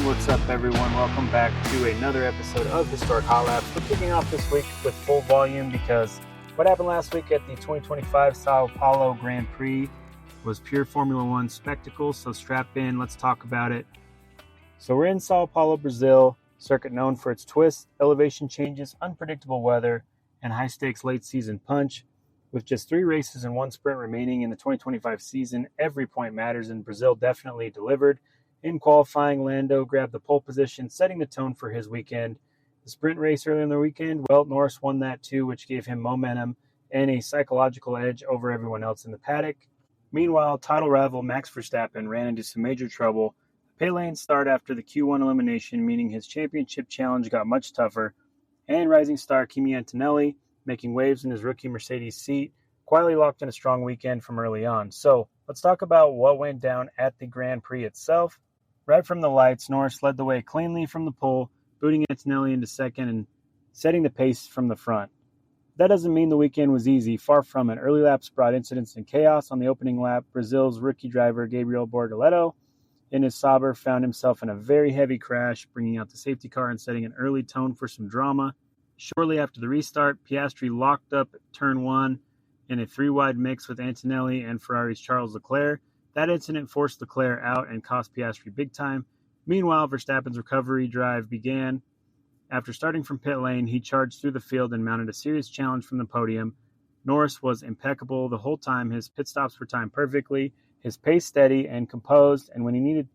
What's up, everyone? Welcome back to another episode of Historic Hot Laps. We're kicking off this week with full volume because what happened last week at the 2025 São Paulo Grand Prix was pure Formula One spectacle, so strap in, let's talk about it. So we're in São Paulo, Brazil, circuit known for its twists, elevation changes, unpredictable weather, and high-stakes late-season punch. With just 3 races and 1 sprint remaining in the 2025 season, every point matters, and Brazil definitely delivered. In qualifying, Lando grabbed the pole position, setting the tone for his weekend. The sprint race earlier in the weekend, well, Norris won that too, which gave him momentum and a psychological edge over everyone else in the paddock. Meanwhile, title rival Max Verstappen ran into some major trouble. A pit lane start after the Q1 elimination, meaning his championship challenge got much tougher. And rising star Kimi Antonelli, making waves in his rookie Mercedes seat, quietly locked in a strong weekend from early on. So let's talk about what went down at the Grand Prix itself. Right from the lights, Norris led the way cleanly from the pole, booting Antonelli into second and setting the pace from the front. That doesn't mean the weekend was easy. Far from it. Early laps brought incidents and chaos. On the opening lap, Brazil's rookie driver Gabriel Bortoleto in his Sauber found himself in a very heavy crash, bringing out the safety car and setting an early tone for some drama. Shortly after the restart, Piastri locked up turn 1 in a 3-wide mix with Antonelli and Ferrari's Charles Leclerc. That incident forced Leclerc out and cost Piastri big time. Meanwhile, Verstappen's recovery drive began. After starting from pit lane, he charged through the field and mounted a serious challenge from the podium. Norris was impeccable the whole time. His pit stops were timed perfectly, his pace steady and composed, and when he needed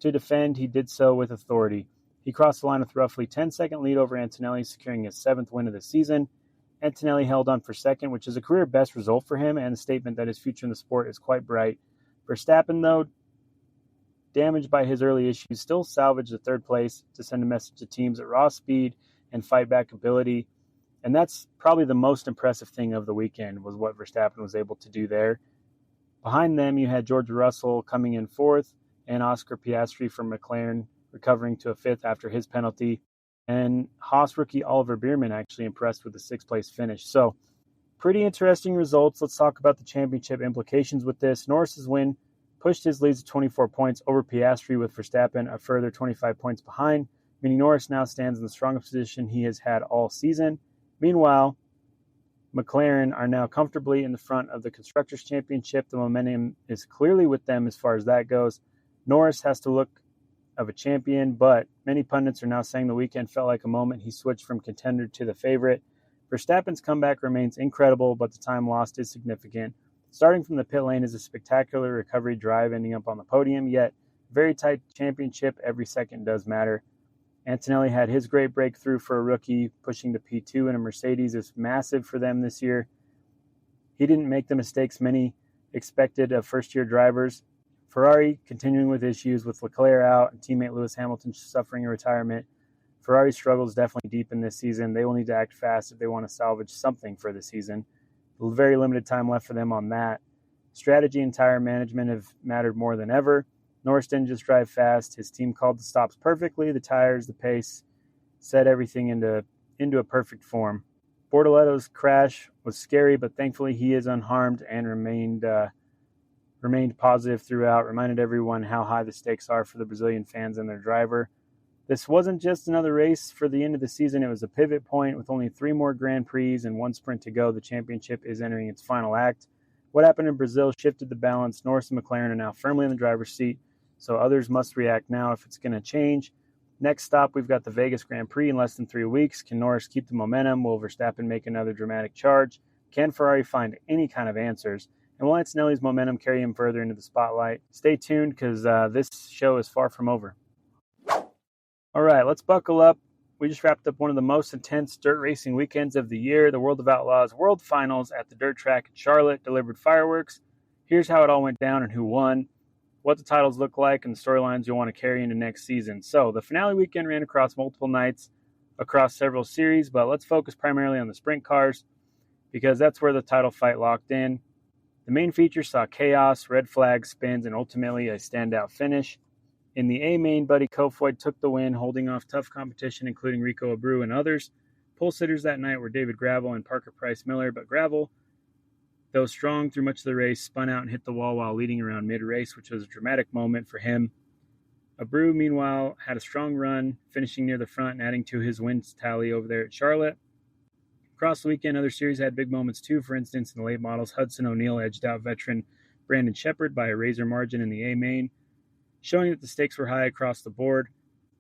to defend, he did so with authority. He crossed the line with roughly 10-second lead over Antonelli, securing his 7th win of the season. Antonelli held on for second, which is a career best result for him and a statement that his future in the sport is quite bright. Verstappen, though, damaged by his early issues, still salvaged the 3rd place to send a message to teams at raw speed and fight back ability. And that's probably the most impressive thing of the weekend was what Verstappen was able to do there. Behind them, you had George Russell coming in 4th and Oscar Piastri from McLaren recovering to a 5th after his penalty. And Haas rookie Oliver Bierman actually impressed with the 6th place finish. So pretty interesting results. Let's talk about the championship implications with this. Norris's win pushed his lead to 24 points over Piastri, with Verstappen a further 25 points behind, meaning Norris now stands in the strongest position he has had all season. Meanwhile, McLaren are now comfortably in the front of the Constructors' Championship. The momentum is clearly with them as far as that goes. Norris has to look of a champion, but many pundits are now saying the weekend felt like a moment he switched from contender to the favorite. Verstappen's comeback remains incredible, but the time lost is significant. Starting from the pit lane is a spectacular recovery drive, ending up on the podium, yet very tight championship, every second does matter. Antonelli had his great breakthrough for a rookie, pushing to P2 in a Mercedes is massive for them this year. He didn't make the mistakes many expected of first-year drivers. Ferrari continuing with issues with Leclerc out and teammate Lewis Hamilton suffering a retirement. Ferrari's struggle is definitely deep in this season. They will need to act fast if they want to salvage something for the season. Very limited time left for them on that. Strategy and tire management have mattered more than ever. Norris didn't just drive fast. His team called the stops perfectly. The tires, the pace, set everything into a perfect form. Bortoleto's crash was scary, but thankfully he is unharmed and remained positive throughout, reminded everyone how high the stakes are for the Brazilian fans and their driver. This wasn't just another race for the end of the season. It was a pivot point with only 3 more Grand Prix and 1 sprint to go. The championship is entering its final act. What happened in Brazil shifted the balance. Norris and McLaren are now firmly in the driver's seat, so others must react now if it's going to change. Next stop, we've got the Vegas Grand Prix in less than 3 weeks. Can Norris keep the momentum? Will Verstappen make another dramatic charge? Can Ferrari find any kind of answers? And will Antonelli's momentum carry him further into the spotlight? Stay tuned because this show is far from over. All right, let's buckle up. We just wrapped up one of the most intense dirt racing weekends of the year. The World of Outlaws World Finals at the dirt track in Charlotte delivered fireworks. Here's how it all went down and who won, what the titles look like, and the storylines you'll want to carry into next season. So the finale weekend ran across multiple nights, across several series, but let's focus primarily on the sprint cars because that's where the title fight locked in. The main feature saw chaos, red flags, spins, and ultimately a standout finish. In the A main, Buddy Foyt took the win, holding off tough competition, including Rico Abreu and others. Pole sitters that night were David Gravel and Parker Price Miller, but Gravel, though strong through much of the race, spun out and hit the wall while leading around mid-race, which was a dramatic moment for him. Abreu, meanwhile, had a strong run, finishing near the front and adding to his wins tally over there at Charlotte. Across the weekend, other series had big moments too. For instance, in the late models, Hudson O'Neal edged out veteran Brandon Sheppard by a razor margin in the A main, showing that the stakes were high across the board.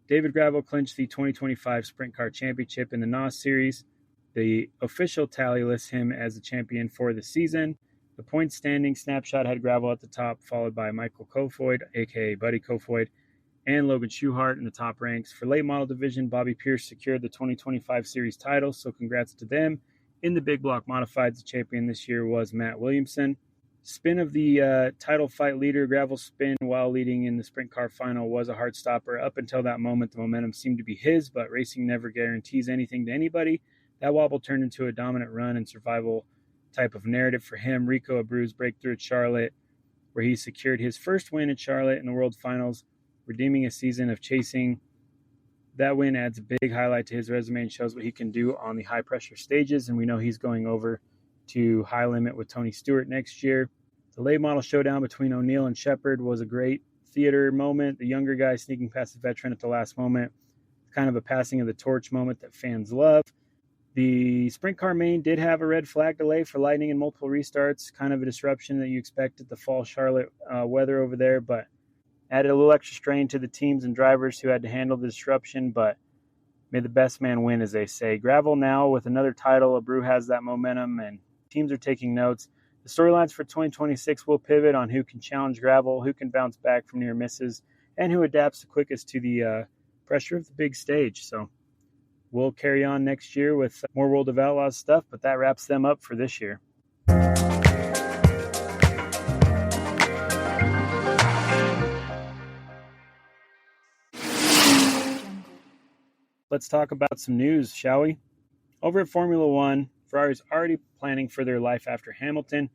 David Gravel clinched the 2025 Sprint Car Championship in the NOS Series. The official tally lists him as the champion for the season. The points standing snapshot had Gravel at the top, followed by Michael Kofoid, a.k.a. Buddy Kofoid, and Logan Schuchart in the top ranks. For late model division, Bobby Pierce secured the 2025 series title, so congrats to them. In the big block modifieds, the champion this year was Matt Williamson. Spin of the title fight leader, Gravel's spin while leading in the sprint car final was a heart stopper. Up until that moment, the momentum seemed to be his, but racing never guarantees anything to anybody. That wobble turned into a dominant run and survival type of narrative for him. Rico Abreu's breakthrough at Charlotte, where he secured his first win at Charlotte in the World Finals, redeeming a season of chasing. That win adds a big highlight to his resume and shows what he can do on the high-pressure stages, and we know he's going over to high limit with Tony Stewart next year. The late model showdown between O'Neal and Sheppard was a great theater moment. The younger guy sneaking past the veteran at the last moment, kind of a passing of the torch moment that fans love. The sprint car main did have a red flag delay for lightning and multiple restarts, kind of a disruption that you expect at the fall Charlotte weather over there, but added a little extra strain to the teams and drivers who had to handle the disruption, but may the best man win, as they say. Gravel now with another title. Abreu has that momentum, and teams are taking notes. The storylines for 2026 will pivot on who can challenge Gravel, who can bounce back from near misses, and who adapts the quickest to the pressure of the big stage. So we'll carry on next year with more World of Outlaws stuff, but that wraps them up for this year. Let's talk about some news, shall we? Over at Formula One, Ferrari's already planning for their life after Hamilton.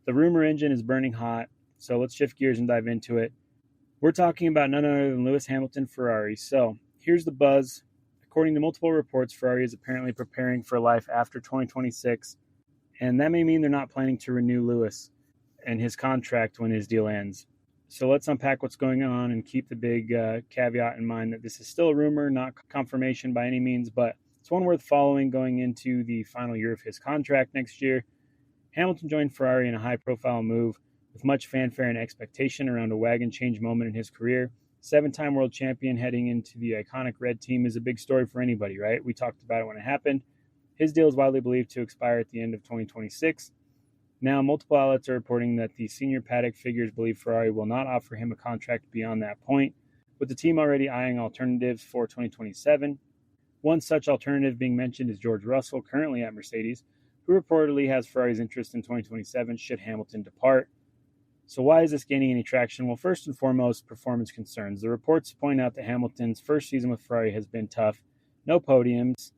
The rumor engine is burning hot, so let's shift gears and dive into it. We're talking about none other than Lewis Hamilton Ferrari. So here's the buzz. According to multiple reports, Ferrari is apparently preparing for life after 2026, and that may mean they're not planning to renew Lewis and his contract when his deal ends. So let's unpack what's going on and keep the big caveat in mind that this is still a rumor, not confirmation by any means, but it's one worth following going into the final year of his contract next year. Hamilton joined Ferrari in a high-profile move with much fanfare and expectation around a wagon change moment in his career. 7-time world champion heading into the iconic red team is a big story for anybody, right? We talked about it when it happened. His deal is widely believed to expire at the end of 2026. Now, multiple outlets are reporting that the senior paddock figures believe Ferrari will not offer him a contract beyond that point, with the team already eyeing alternatives for 2027. One such alternative being mentioned is George Russell, currently at Mercedes, who reportedly has Ferrari's interest in 2027 should Hamilton depart. So why is this gaining any traction? Well, first and foremost, performance concerns. The reports point out that Hamilton's first season with Ferrari has been tough, no podiums,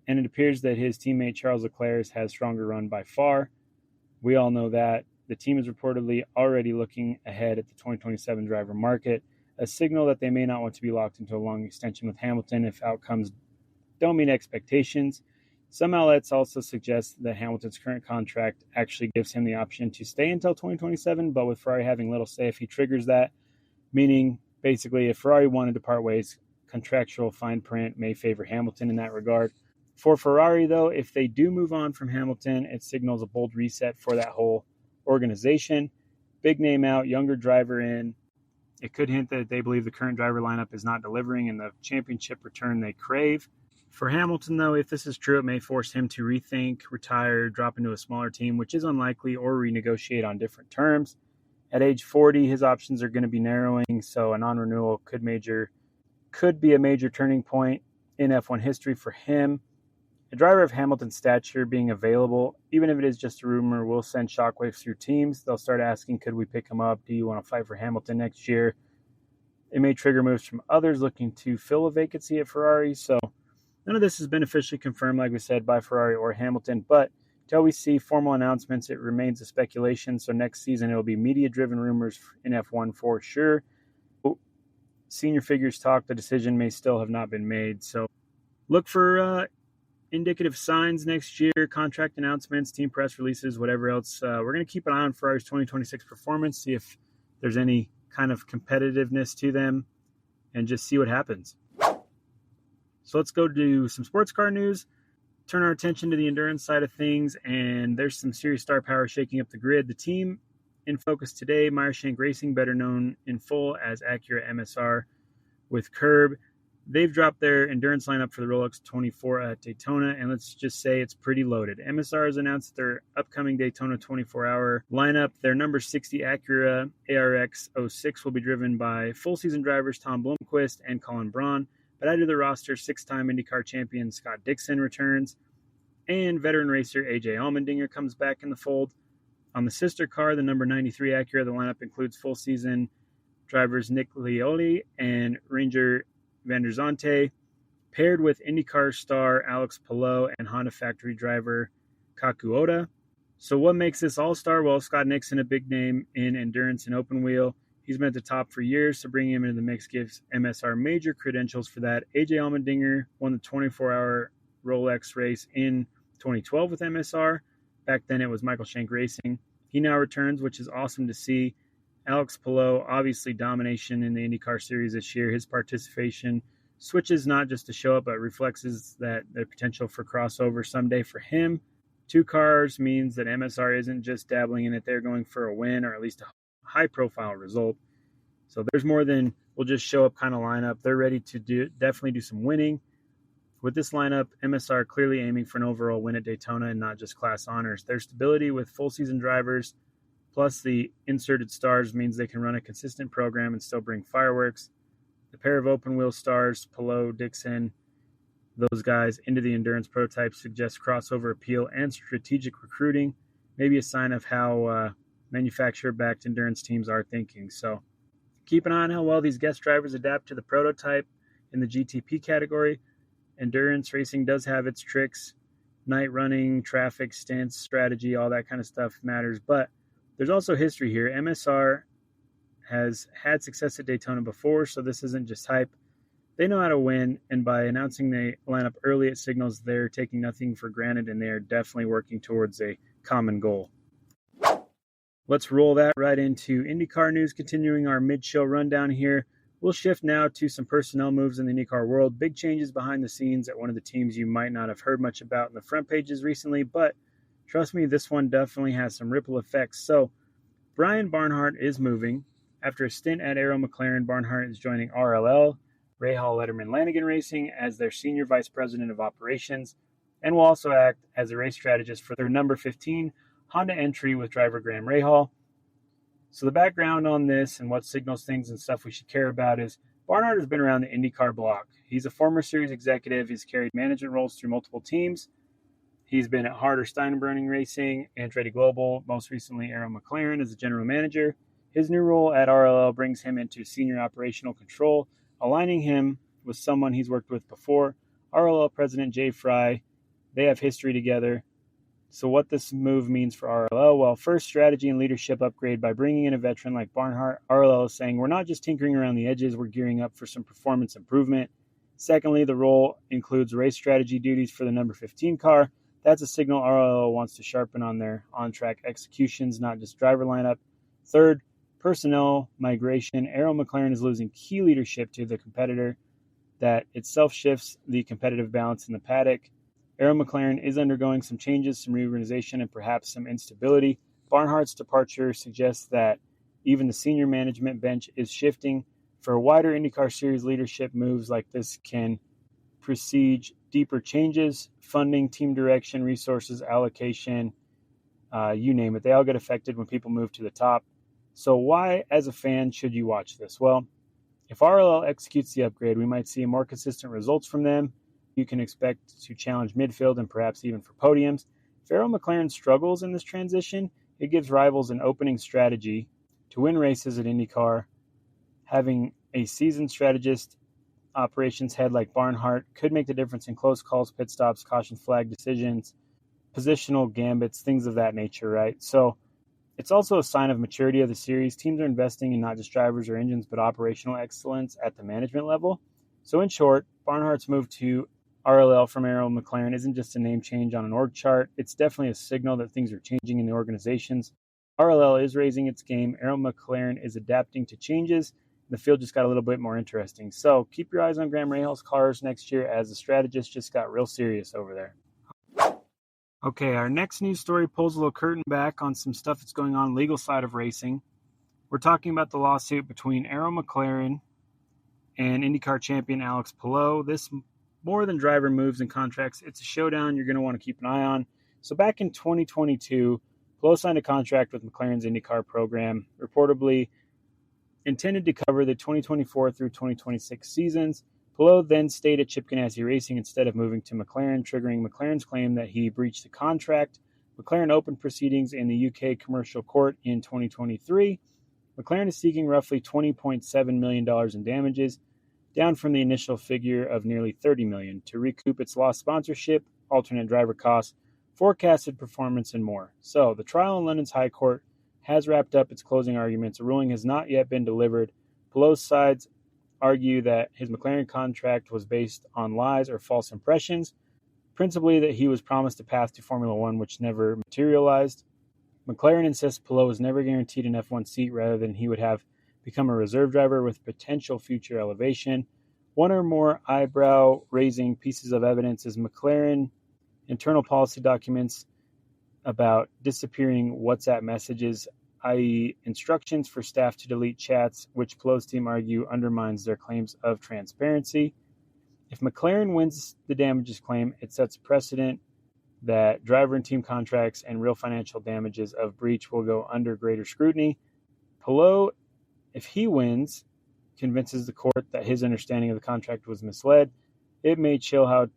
and it appears that his teammate Charles Leclerc has stronger run by far. We all know that. The team is reportedly already looking ahead at the 2027 driver market, a signal that they may not want to be locked into a long extension with Hamilton if outcomes don't meet expectations. Some outlets also suggest that Hamilton's current contract actually gives him the option to stay until 2027, but with Ferrari having little say if he triggers that, meaning basically if Ferrari wanted to part ways, contractual fine print may favor Hamilton in that regard. For Ferrari, though, if they do move on from Hamilton, it signals a bold reset for that whole organization. Big name out, younger driver in. It could hint that they believe the current driver lineup is not delivering in the championship return they crave. For Hamilton, though, if this is true, it may force him to rethink, retire, drop into a smaller team, which is unlikely, or renegotiate on different terms. At age 40, his options are going to be narrowing, so a non-renewal could be a major turning point in F1 history for him. A driver of Hamilton's stature being available, even if it is just a rumor, will send shockwaves through teams. They'll start asking, could we pick him up? Do you want to fight for Hamilton next year? It may trigger moves from others looking to fill a vacancy at Ferrari. So none of this has been officially confirmed, like we said, by Ferrari or Hamilton. But until we see formal announcements, it remains a speculation. So next season, it will be media-driven rumors in F1 for sure. Senior figures talk. The decision may still have not been made. So look for indicative signs next year, contract announcements, team press releases, whatever else. We're going to keep an eye on Ferrari's 2026 performance, see if there's any kind of competitiveness to them. and just see what happens. So let's go do some sports car news, turn our attention to the endurance side of things, and there's some serious star power shaking up the grid. The team in focus today, Meyer Shank Racing, better known in full as Acura MSR with Curb. They've dropped their endurance lineup for the Rolex 24 at Daytona, and let's just say it's pretty loaded. MSR has announced their upcoming Daytona 24-hour lineup. Their number 60 Acura ARX 06 will be driven by full-season drivers Tom Blomqvist and Colin Braun, but added to the roster, six-time IndyCar champion Scott Dixon returns, and veteran racer AJ Allmendinger comes back in the fold. On the sister car, the number 93 Acura, the lineup includes full-season drivers Nick Leoli and Ranger Van der Zonte, paired with IndyCar star Alex Palou and Honda factory driver Kaku Oda. So what makes this all-star? Well, Scott Nixon, a big name in endurance and open wheel. He's been at the top for years, so bringing him into the mix gives MSR major credentials for that. AJ Allmendinger won the 24-hour Rolex race in 2012 with MSR. Back then it was Michael Shank Racing. He now returns, which is awesome to see. Alex Palou, obviously domination in the IndyCar series this year. His participation switches not just to show up, but reflects that the potential for crossover someday for him. Two cars means that MSR isn't just dabbling in it. They're going for a win or at least a high-profile result. So there's more than we'll just show up kind of lineup. They're ready to definitely do some winning. With this lineup, MSR clearly aiming for an overall win at Daytona and not just class honors. Their stability with full-season drivers plus the inserted stars means they can run a consistent program and still bring fireworks. The pair of open-wheel stars, Palou, Dixon, those guys into the endurance prototype suggests crossover appeal and strategic recruiting, maybe a sign of how manufacturer-backed endurance teams are thinking. So keep an eye on how well these guest drivers adapt to the prototype in the GTP category. Endurance racing does have its tricks. Night running, traffic, stints, strategy, all that kind of stuff matters. But there's also history here. MSR has had success at Daytona before, so this isn't just hype. They know how to win, and by announcing the lineup early, it signals they're taking nothing for granted, and they are definitely working towards a common goal. Let's roll that right into IndyCar news, continuing our mid-show rundown here. We'll shift now to some personnel moves in the IndyCar world. Big changes behind the scenes at one of the teams you might not have heard much about in the front pages recently, but trust me, this one definitely has some ripple effects. So, Brian Barnhart is moving. After a stint at Arrow McLaren, Barnhart is joining RLL, Rahal Letterman Lanigan Racing, as their Senior Vice President of Operations, and will also act as a race strategist for their number 15 Honda entry with driver Graham Rahal. So the background on this and what signals things and stuff we should care about is Barnhart has been around the IndyCar block. He's a former series executive. He's carried management roles through multiple teams. He's been at Harder Steinbrenning Racing, Andretti Global, most recently Arrow McLaren as a general manager. His new role at RLL brings him into senior operational control, aligning him with someone he's worked with before, RLL President Jay Fry. They have history together. So what this move means for RLL? Well, first, strategy and leadership upgrade by bringing in a veteran like Barnhart. RLL is saying we're not just tinkering around the edges, we're gearing up for some performance improvement. Secondly, the role includes race strategy duties for the number 15 car. That's a signal RLL wants to sharpen on their on-track executions, not just driver lineup. Third, personnel migration. Arrow McLaren is losing key leadership to the competitor that itself shifts the competitive balance in the paddock. Arrow McLaren is undergoing some changes, some reorganization, and perhaps some instability. Barnhart's departure suggests that even the senior management bench is shifting. For a wider IndyCar Series leadership, moves like this can precede deeper changes, funding, team direction, resources, allocation, you name it. They all get affected when people move to the top. So why, as a fan, should you watch this? Well, if RLL executes the upgrade, we might see more consistent results from them. You can expect to challenge midfield and perhaps even for podiums. If Arrow McLaren struggles in this transition, it gives rivals an opening strategy to win races at IndyCar. Having a seasoned strategist, operations head like Barnhart could make the difference in close calls, pit stops, caution flag decisions, positional gambits, things of that nature, right? So it's also a sign of maturity of the series. Teams are investing in not just drivers or engines, but operational excellence at the management level. So in short, Barnhart's move to RLL from Arrow McLaren isn't just a name change on an org chart. It's definitely a signal that things are changing in the organizations. RLL is raising its game. Arrow McLaren is adapting to changes, The field just got a little bit more interesting. So keep your eyes on Graham Rahal's cars next year, as the strategist just got real serious over there. Okay, our next news story pulls a little curtain back on some stuff that's going on legal side of racing. We're talking about the lawsuit between Arrow McLaren and IndyCar champion Alex Palou. This, more than driver moves and contracts, it's a showdown you're going to want to keep an eye on. So back in 2022, Palou signed a contract with McLaren's IndyCar program, reportedly intended to cover the 2024 through 2026 seasons. Palou then stayed at Chip Ganassi Racing instead of moving to McLaren, triggering McLaren's claim that he breached the contract. McLaren opened proceedings in the UK Commercial Court in 2023. McLaren is seeking roughly $20.7 million in damages, down from the initial figure of nearly $30 million, to recoup its lost sponsorship, alternate driver costs, forecasted performance, and more. So, the trial in London's High Court has wrapped up its closing arguments. A ruling has not yet been delivered. Palou's sides argue that his McLaren contract was based on lies or false impressions, principally that he was promised a path to Formula One, which never materialized. McLaren insists Palou was never guaranteed an F1 seat, rather than he would have become a reserve driver with potential future elevation. One or more eyebrow-raising pieces of evidence is McLaren internal policy documents about disappearing WhatsApp messages, i.e. instructions for staff to delete chats, which Palou's team argue undermines their claims of transparency. If McLaren wins the damages claim, it sets a precedent that driver and team contracts and real financial damages of breach will go under greater scrutiny. Palou, if he wins, convinces the court that his understanding of the contract was misled. It may chill how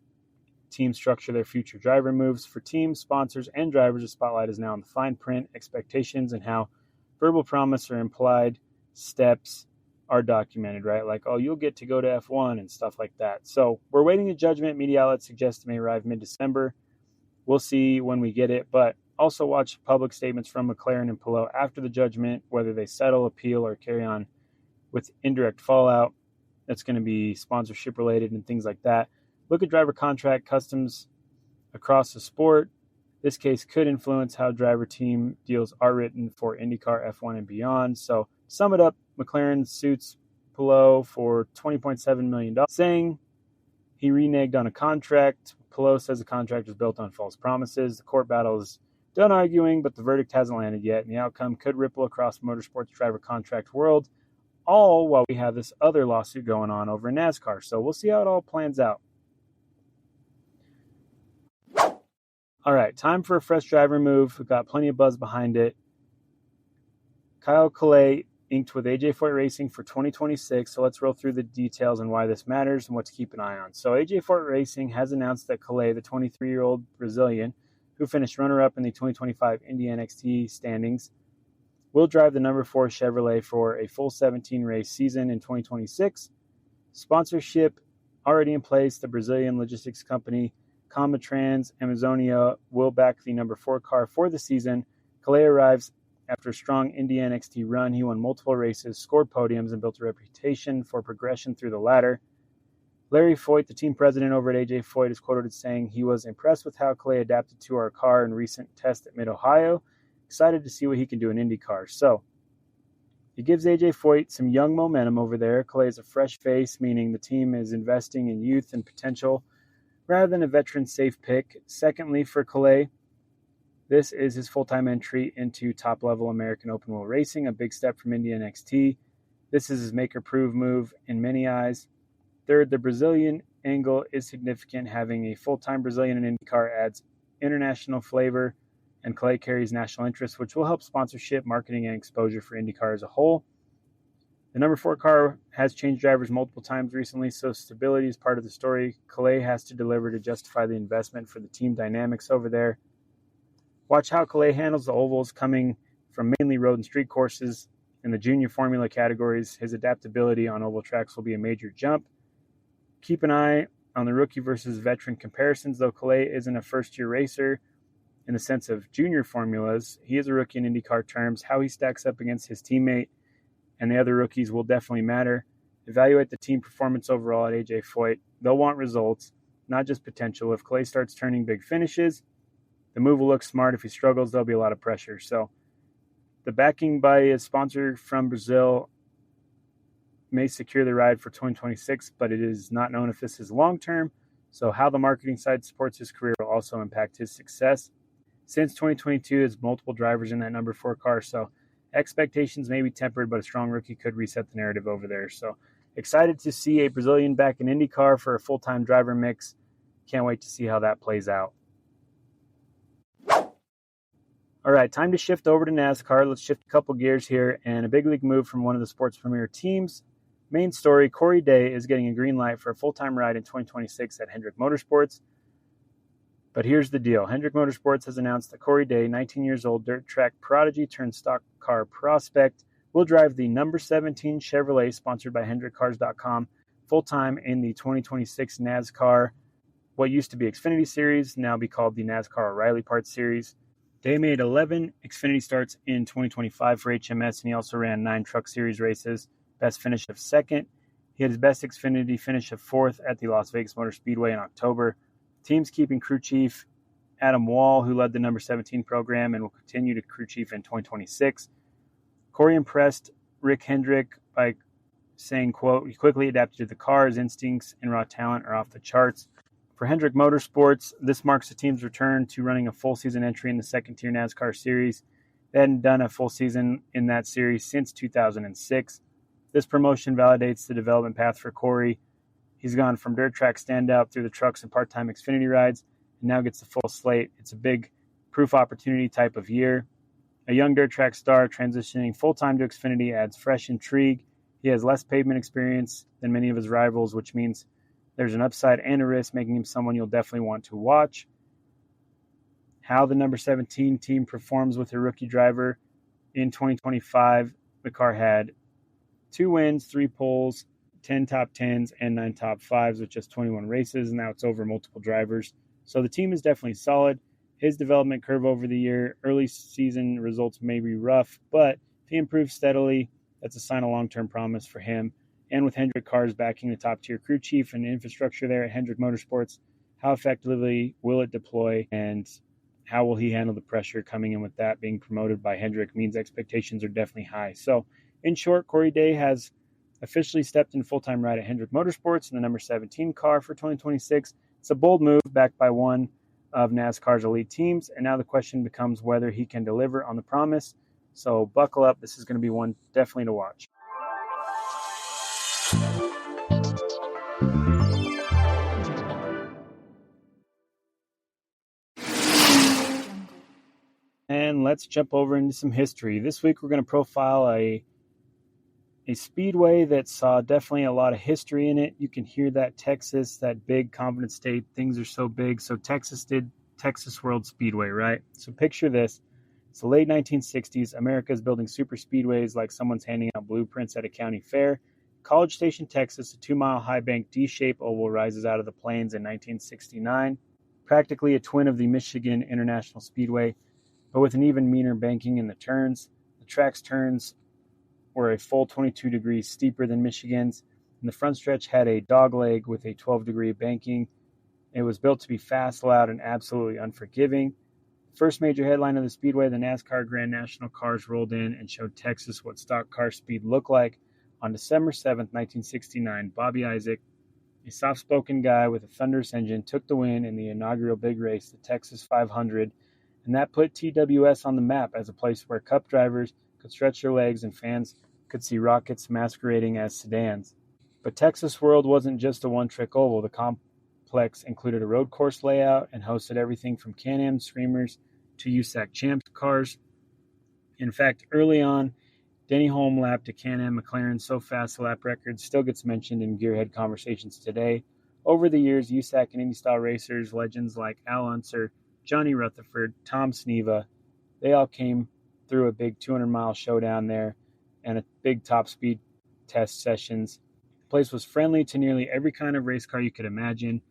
teams structure their future driver moves. For teams, sponsors, and drivers, the spotlight is now on the fine print, expectations, and how verbal promise or implied steps are documented, right? Like, oh, you'll get to go to F1 and stuff like that. So we're waiting a judgment. Media outlets suggest it may arrive mid-December. We'll see when we get it, but also watch public statements from McLaren and Palou after the judgment, whether they settle, appeal, or carry on with indirect fallout. That's going to be sponsorship related and things like that. Look at driver contract customs across the sport. This case could influence how driver team deals are written for IndyCar, F1, and beyond. So, to sum it up, McLaren suits Palou for $20.7 million, saying he reneged on a contract. Palou says the contract was built on false promises. The court battle is done arguing, but the verdict hasn't landed yet, and the outcome could ripple across motorsports driver contract world, all while we have this other lawsuit going on over in NASCAR. So we'll see how it all plans out. All right, time for a fresh driver move. We've got plenty of buzz behind it. Caio Collet inked with AJ Foyt Racing for 2026. So let's roll through the details and why this matters and what to keep an eye on. So AJ Foyt Racing has announced that Collet, the 23-year-old Brazilian who finished runner-up in the 2025 Indy NXT standings, will drive the number 4 Chevrolet for a full 17-race season in 2026. Sponsorship already in place. The Brazilian logistics company Comatrans Amazonia will back the number 4 car for the season. Collet arrives after a strong Indy NXT run. He won multiple races, scored podiums, and built a reputation for progression through the ladder. Larry Foyt, the team president over at AJ Foyt, is quoted as saying he was impressed with how Collet adapted to our car in recent tests at Mid-Ohio. Excited to see what he can do in IndyCar. So, it gives AJ Foyt some young momentum over there. Collet is a fresh face, meaning the team is investing in youth and potential rather than a veteran safe pick. Secondly, for Collet, this is his full-time entry into top-level American open-wheel racing, a big step from Indy NXT. This is his make-or-prove move in many eyes. Third, the Brazilian angle is significant. Having a full-time Brazilian in IndyCar adds international flavor, and Collet carries national interest, which will help sponsorship, marketing, and exposure for IndyCar as a whole. The number 4 car has changed drivers multiple times recently, so stability is part of the story. Collet has to deliver to justify the investment for the team dynamics over there. Watch how Collet handles the ovals, coming from mainly road and street courses. In the junior formula categories, his adaptability on oval tracks will be a major jump. Keep an eye on the rookie versus veteran comparisons, though Collet isn't a first-year racer in the sense of junior formulas. He is a rookie in IndyCar terms. How he stacks up against his teammate and the other rookies will definitely matter. Evaluate the team performance overall at AJ Foyt. They'll want results, not just potential. If Collet starts turning big finishes, the move will look smart. If he struggles, there'll be a lot of pressure. So the backing by a sponsor from Brazil may secure the ride for 2026, but it is not known if this is long-term, so how the marketing side supports his career will also impact his success. Since 2022, there's multiple drivers in that number 4 car, so expectations may be tempered, but a strong rookie could reset the narrative over there. So excited to see a Brazilian back in IndyCar for a full-time driver mix. Can't wait to see how that plays out. All right, time to shift over to NASCAR. Let's shift a couple gears here, and a big league move from one of the sport's premier teams. Main story, Corey Day is getting a green light for a full-time ride in 2026 at Hendrick Motorsports. But here's the deal. Hendrick Motorsports has announced that Corey Day, 19 years old, dirt track prodigy turned stock car prospect, will drive the number 17 Chevrolet, sponsored by HendrickCars.com, full-time in the 2026 NASCAR, what used to be Xfinity Series, now be called the NASCAR O'Reilly Parts Series. Day made 11 Xfinity starts in 2025 for HMS, and he also ran 9 Truck Series races, best finish of 2nd. He had his best Xfinity finish of 4th at the Las Vegas Motor Speedway in October. Team's keeping crew chief Adam Wall, who led the number 17 program and will continue to crew chief in 2026. Corey impressed Rick Hendrick by saying, quote, "He quickly adapted to the car. His instincts and raw talent are off the charts." For Hendrick Motorsports, this marks the team's return to running a full season entry in the second-tier NASCAR series. They hadn't done a full season in that series since 2006. This promotion validates the development path for Corey. He's gone from dirt track standout through the trucks and part-time Xfinity rides, and now gets the full slate. It's a big proof opportunity type of year. A young dirt track star transitioning full-time to Xfinity adds fresh intrigue. He has less pavement experience than many of his rivals, which means there's an upside and a risk, making him someone you'll definitely want to watch. How the number 17 team performs with a rookie driver in 2025, the car had 2 wins, 3 poles, 10 top 10s, and 9 top 5s with just 21 races, and now it's over multiple drivers. So the team is definitely solid. His development curve over the year, early season results may be rough, but if he improves steadily, that's a sign of long-term promise for him. And with Hendrick Cars backing the top-tier crew chief and infrastructure there at Hendrick Motorsports, how effectively will it deploy, and how will he handle the pressure coming in with that? Being promoted by Hendrick means expectations are definitely high. So, in short, Corey Day has officially stepped in full-time ride at Hendrick Motorsports in the number 17 car for 2026. It's a bold move backed by one of NASCAR's elite teams, and now the question becomes whether he can deliver on the promise. So buckle up. This is going to be one definitely to watch. And let's jump over into some history. This week we're going to profile a speedway that saw definitely a lot of history in it. You can hear that Texas, that big confident state, things are so big. So Texas did Texas World Speedway, right? So picture this. It's the late 1960s. America is building super speedways like someone's handing out blueprints at a county fair. College Station, Texas, a 2-mile high-bank D-shaped oval rises out of the plains in 1969. Practically a twin of the Michigan International Speedway, but with an even meaner banking in the turns. The track's turns were a full 22 degrees steeper than Michigan's, and the front stretch had a dogleg with a 12-degree banking. It was built to be fast, loud, and absolutely unforgiving. First major headline of the speedway, the NASCAR Grand National cars rolled in and showed Texas what stock car speed looked like. On December 7th, 1969, Bobby Isaac, a soft-spoken guy with a thunderous engine, took the win in the inaugural big race, the Texas 500, and that put TWS on the map as a place where Cup drivers could stretch their legs and fans could see rockets masquerading as sedans. But Texas World wasn't just a one-trick oval. The complex included a road course layout and hosted everything from Can-Am Screamers to USAC Champs cars. In fact, early on, Denny Hulme lapped a Can-Am McLaren so fast the lap record still gets mentioned in Gearhead conversations today. Over the years, USAC and Indy-style racers, legends like Al Unser, Johnny Rutherford, Tom Sneva, they all came through a big 200-mile showdown there and a big top speed test sessions. The place was friendly to nearly every kind of race car you could imagine.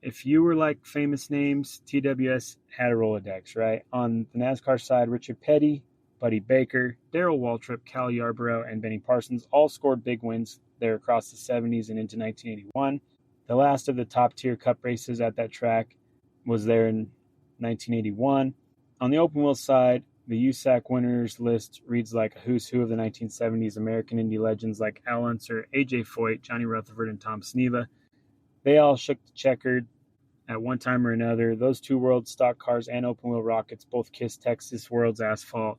If you were like famous names, TWS had a Rolodex, right? On the NASCAR side, Richard Petty, Buddy Baker, Darrell Waltrip, Cal Yarborough, and Benny Parsons all scored big wins there across the 70s and into 1981. The last of the top-tier Cup races at that track was there in 1981. On the open wheel side, The USAC winners list reads like a who's who of the 1970s American Indy legends like Al Unser, AJ Foyt, Johnny Rutherford, and Tom Sneva. They all shook the checkered at one time or another. Those two world stock cars and open-wheel rockets both kissed Texas world's asphalt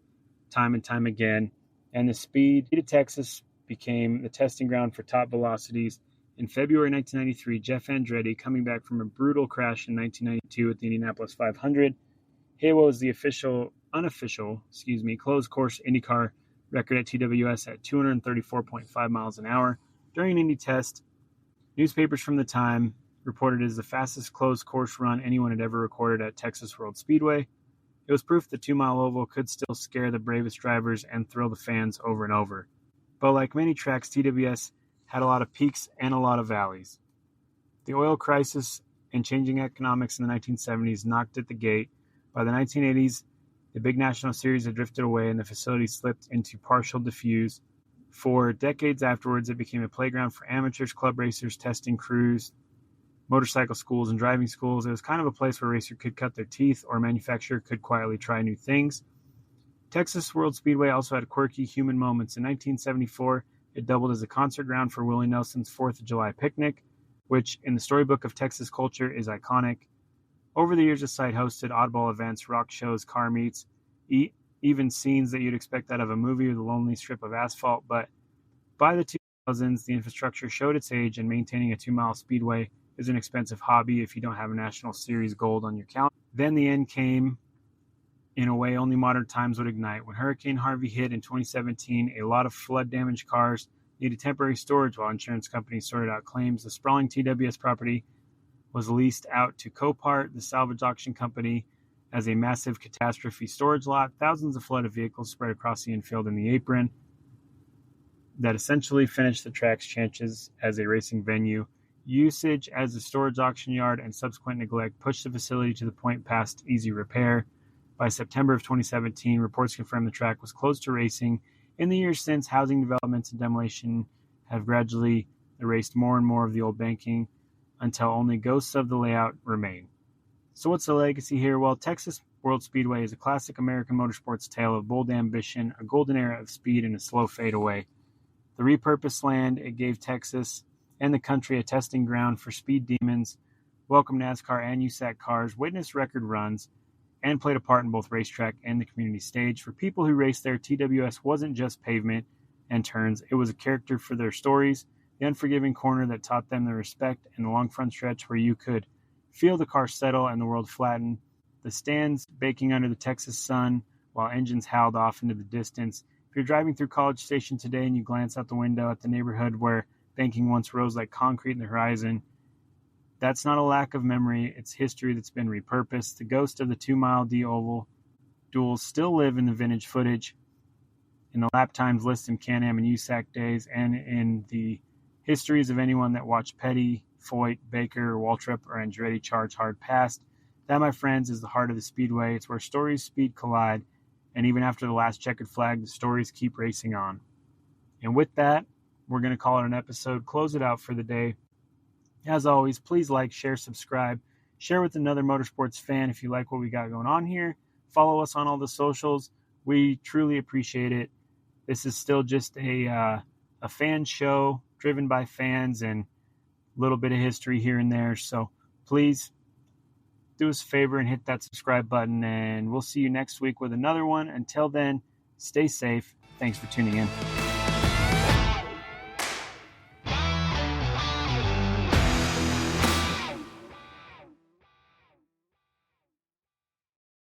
time and time again, and the speed of Texas became the testing ground for top velocities. In February 1993, Jeff Andretti, coming back from a brutal crash in 1992 at the Indianapolis 500, hit what was the unofficial closed course IndyCar record at TWS at 234.5 miles an hour. During an Indy test, newspapers from the time reported it as the fastest closed course run anyone had ever recorded at Texas World Speedway. It was proof the 2-mile oval could still scare the bravest drivers and thrill the fans over and over. But like many tracks, TWS had a lot of peaks and a lot of valleys. The oil crisis and changing economics in the 1970s knocked at the gate. By the 1980s, the big national series had drifted away and the facility slipped into partial disuse. For decades afterwards, it became a playground for amateurs, club racers, testing crews, motorcycle schools, and driving schools. It was kind of a place where a racer could cut their teeth or a manufacturer could quietly try new things. Texas World Speedway also had quirky human moments. In 1974, it doubled as a concert ground for Willie Nelson's 4th of July picnic, which in the storybook of Texas culture is iconic. Over the years, the site hosted oddball events, rock shows, car meets, even scenes that you'd expect out of a movie with a lonely strip of asphalt. But by the 2000s, the infrastructure showed its age, and maintaining a 2-mile speedway is an expensive hobby if you don't have a National Series gold on your calendar. Then the end came in a way only modern times would ignite. When Hurricane Harvey hit in 2017, a lot of flood-damaged cars needed temporary storage while insurance companies sorted out claims. The sprawling TWS property was leased out to Copart, the salvage auction company, as a massive catastrophe storage lot. Thousands of flooded vehicles spread across the infield and the apron that essentially finished the track's chances as a racing venue. Usage as a storage auction yard and subsequent neglect pushed the facility to the point past easy repair. By September of 2017, reports confirmed the track was closed to racing. In the years since, housing developments and demolition have gradually erased more and more of the old banking until only ghosts of the layout remain. So what's the legacy here? Well, Texas World Speedway is a classic American motorsports tale of bold ambition, a golden era of speed, and a slow fade away. The repurposed land, it gave Texas and the country a testing ground for speed demons, welcomed NASCAR and USAC cars, witnessed record runs, and played a part in both racetrack and the community stage. For people who raced there, TWS wasn't just pavement and turns. It was a character for their stories, the unforgiving corner that taught them the respect, and the long front stretch where you could feel the car settle and the world flatten, the stands baking under the Texas sun while engines howled off into the distance. If you're driving through College Station today and you glance out the window at the neighborhood where banking once rose like concrete in the horizon, that's not a lack of memory, it's history that's been repurposed. The ghost of the 2-mile D-Oval duels still live in the vintage footage, in the lap times list in Can-Am and USAC days, and in the histories of anyone that watched Petty, Foyt, Baker, Waltrip, or Andretti charge hard past. That, my friends, is the heart of the Speedway. It's where stories, speed collide, and even after the last checkered flag, the stories keep racing on. And with that, we're going to call it an episode, close it out for the day. As always, please like, share, subscribe. Share with another motorsports fan if you like what we got going on here. Follow us on all the socials. We truly appreciate it. This is still just a fan show driven by fans and a little bit of history here and there. So please do us a favor and hit that subscribe button, and we'll see you next week with another one. Until then, stay safe. Thanks for tuning in.